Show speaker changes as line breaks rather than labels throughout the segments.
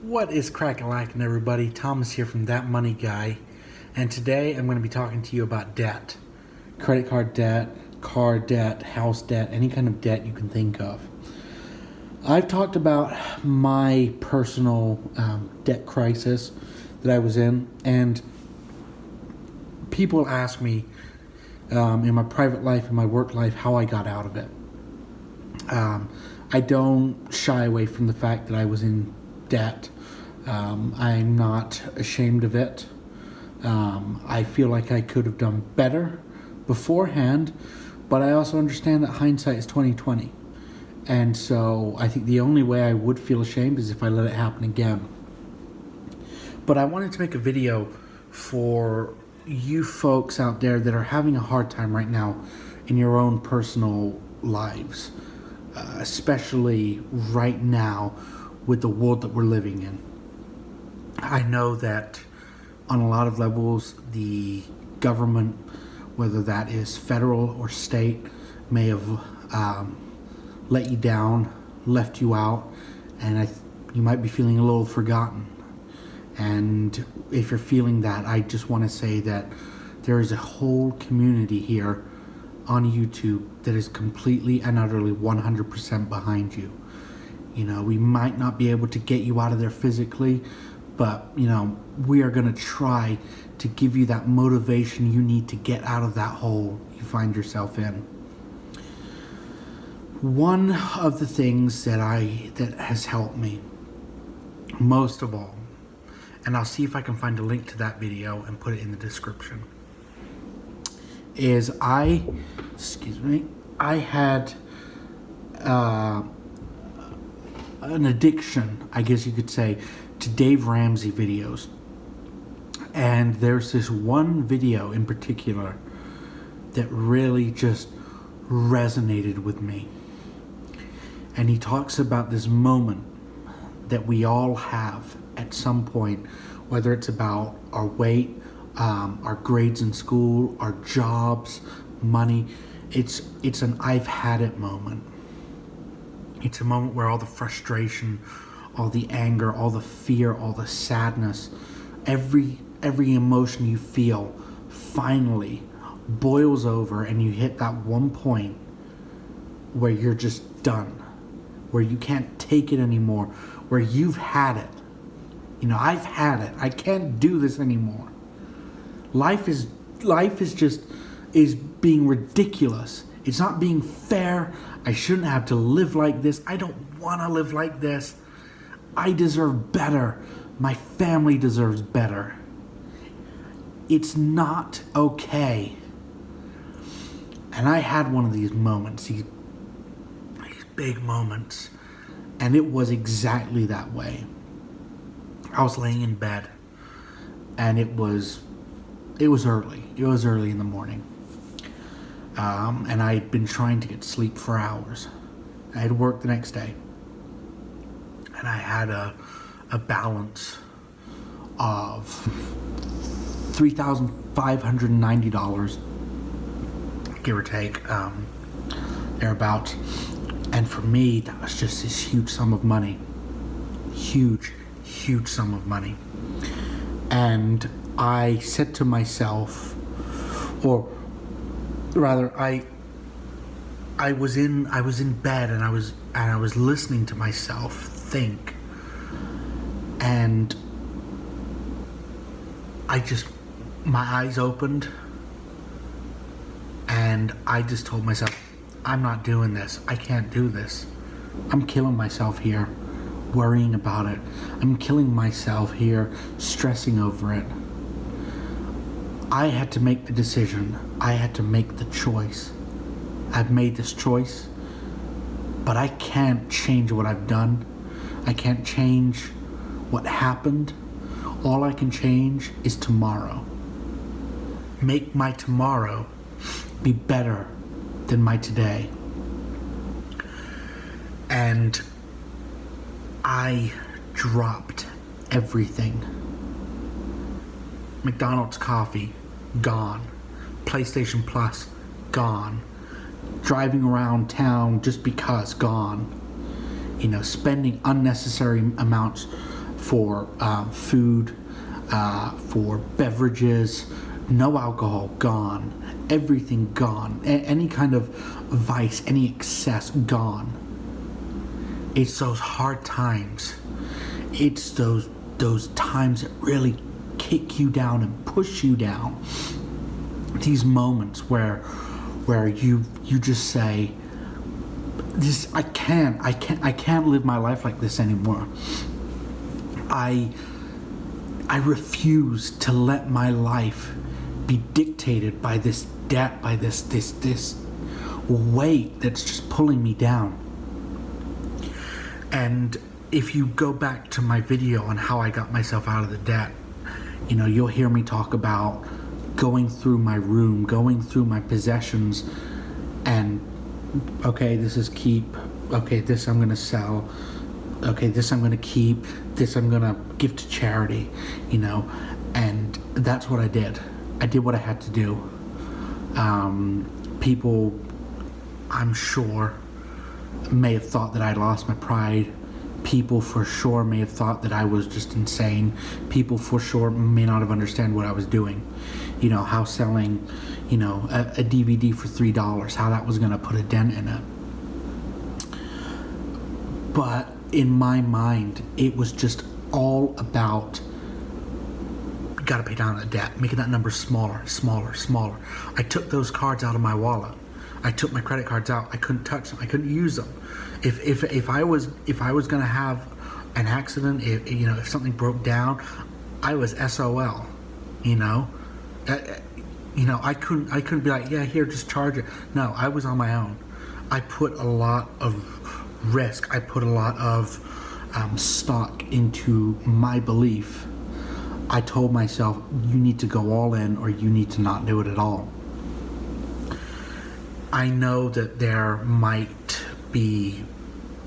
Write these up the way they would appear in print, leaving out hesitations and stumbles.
What is crackalackin', everybody? Thomas here from That Money Guy, and today I'm going to be talking to you about debt. Credit card debt, car debt, house debt, any kind of debt you can think of. I've talked about my personal debt crisis that I was in, and people ask me in my private life and my work life how I got out of it. I don't shy away from the fact that I was in debt. I'm not ashamed of it. I feel like I could have done better beforehand, but I also understand that hindsight is 20/20. And so I think the only way I would feel ashamed is if I let it happen again. But I wanted to make a video for you folks out there that are having a hard time right now in your own personal lives, especially right now with the world that we're living in. I know that on a lot of levels, the government, whether that is federal or state, may have let you down, left you out, and you might be feeling a little forgotten. And if you're feeling that, I just want to say that there is a whole community here on YouTube that is completely and utterly 100% behind you. You know, we might not be able to get you out of there physically, but, you know, we are going to try to give you that motivation you need to get out of that hole you find yourself in. One of the things that has helped me most of all, and I'll see if I can find a link to that video and put it in the description, is I had an addiction, I guess you could say, to Dave Ramsay videos. And there's this one video in particular that really just resonated with me. And he talks about this moment that we all have at some point, whether it's about our weight, our grades in school, our jobs, money. It's an I've had it moment. It's a moment where all the frustration, all the anger, all the fear, all the sadness, every emotion you feel finally boils over, and you hit that one point where you're just done, where you can't take it anymore, where you've had it. You know, I've had it. I can't do this anymore. Life is being ridiculous. It's not being fair. I shouldn't have to live like this. I don't want to live like this. I deserve better. My family deserves better. It's not okay. And I had one of these moments, these big moments, and it was exactly that way. I was laying in bed, and it was early. It was early in the morning. And I had been trying to get sleep for hours. I had worked the next day. And I had a balance of $3,590, give or take, thereabouts. And for me, that was just this huge sum of money. Huge sum of money. And I said to myself, or rather, I was in bed, and I was listening to myself think, and my eyes opened, and I just told myself, I'm not doing this. I can't do this. I'm killing myself here, worrying about it. I'm killing myself here, stressing over it. I had to make the decision. I had to make the choice. I've made this choice, but I can't change what I've done. I can't change what happened. All I can change is tomorrow. Make my tomorrow be better than my today. And I dropped everything. McDonald's coffee, gone. PlayStation Plus, gone. Driving around town just because, gone. You know, spending unnecessary amounts for food, for beverages, no alcohol, gone. Everything gone. Any kind of vice, any excess, gone. It's those hard times. It's those times that really kick you down and push you down. These moments where you just say, "This I can't live my life like this anymore. I refuse to let my life be dictated by this debt, by this weight that's just pulling me down." And if you go back to my video on how I got myself out of the debt, you'll hear me talk about going through my room, going through my possessions, and okay, this is keep, okay, this I'm gonna sell, okay, this I'm gonna keep, this I'm gonna give to charity, and that's what I did. I did what I had to do. People, I'm sure, may have thought that I lost my pride. People for sure may have thought that I was just insane. People for sure may not have understood what I was doing. How selling, a DVD for $3, how that was gonna put a dent in it. But in my mind, it was just all about, gotta pay down that debt, making that number smaller. I took those cards out of my wallet. I took my credit cards out. I couldn't touch them. I couldn't use them. If I was gonna have an accident, if something broke down, I was SOL. I couldn't be like, yeah, here, just charge it. No, I was on my own. I put a lot of risk. I put a lot of stock into my belief. I told myself, you need to go all in or you need to not do it at all. I know that there might be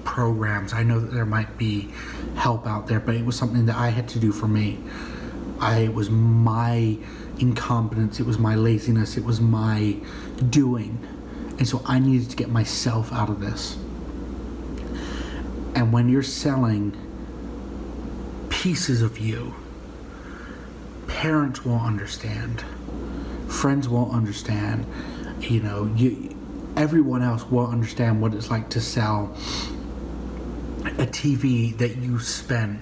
programs, I know that there might be help out there, but it was something that I had to do for me. It was my incompetence, it was my laziness, it was my doing. And so I needed to get myself out of this. And when you're selling pieces of you, parents won't understand, friends won't understand, everyone else won't understand what it's like to sell a TV that you spent,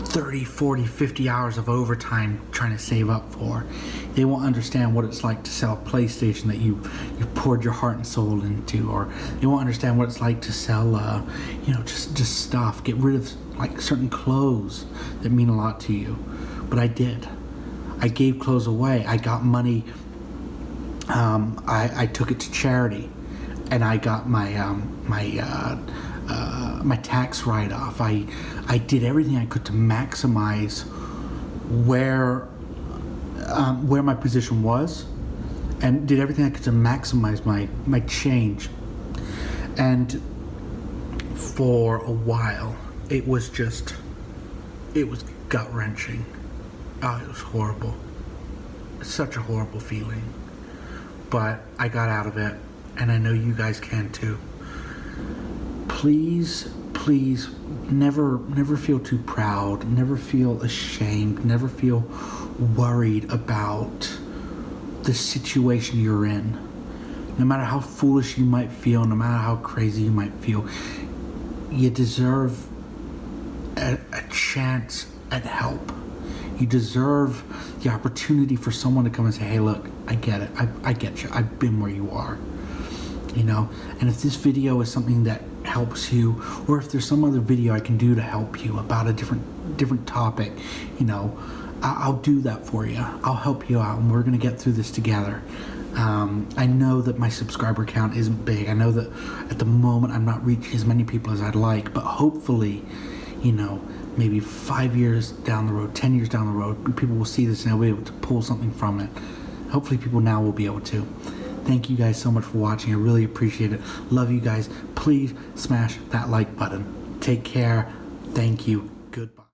30, 40, 50 hours of overtime trying to save up for. They won't understand what it's like to sell a PlayStation that you poured your heart and soul into, or they won't understand what it's like to sell, just stuff, get rid of like certain clothes that mean a lot to you. But I did. I gave clothes away. I got money. I took it to charity, and I got my tax write-off. I did everything I could to maximize where my position was, and did everything I could to maximize my change. And for a while, it was gut-wrenching. Oh, it was horrible. Such a horrible feeling. But I got out of it, and I know you guys can too. Please, never feel too proud, never feel ashamed, never feel worried about the situation you're in. No matter how foolish you might feel, no matter how crazy you might feel, you deserve a chance at help. You deserve the opportunity for someone to come and say, hey, look, I get it. I get you. I've been where you are. And if this video is something that helps you, or if there's some other video I can do to help you about a different topic, I'll do that for you. I'll help you out, and we're going to get through this together. I know that my subscriber count isn't big. I know that at the moment I'm not reaching as many people as I'd like, but hopefully, maybe 5 years down the road, 10 years down the road, people will see this and they'll be able to pull something from it. Hopefully people now will be able to. Thank you guys so much for watching. I really appreciate it. Love you guys. Please smash that like button. Take care. Thank you. Goodbye.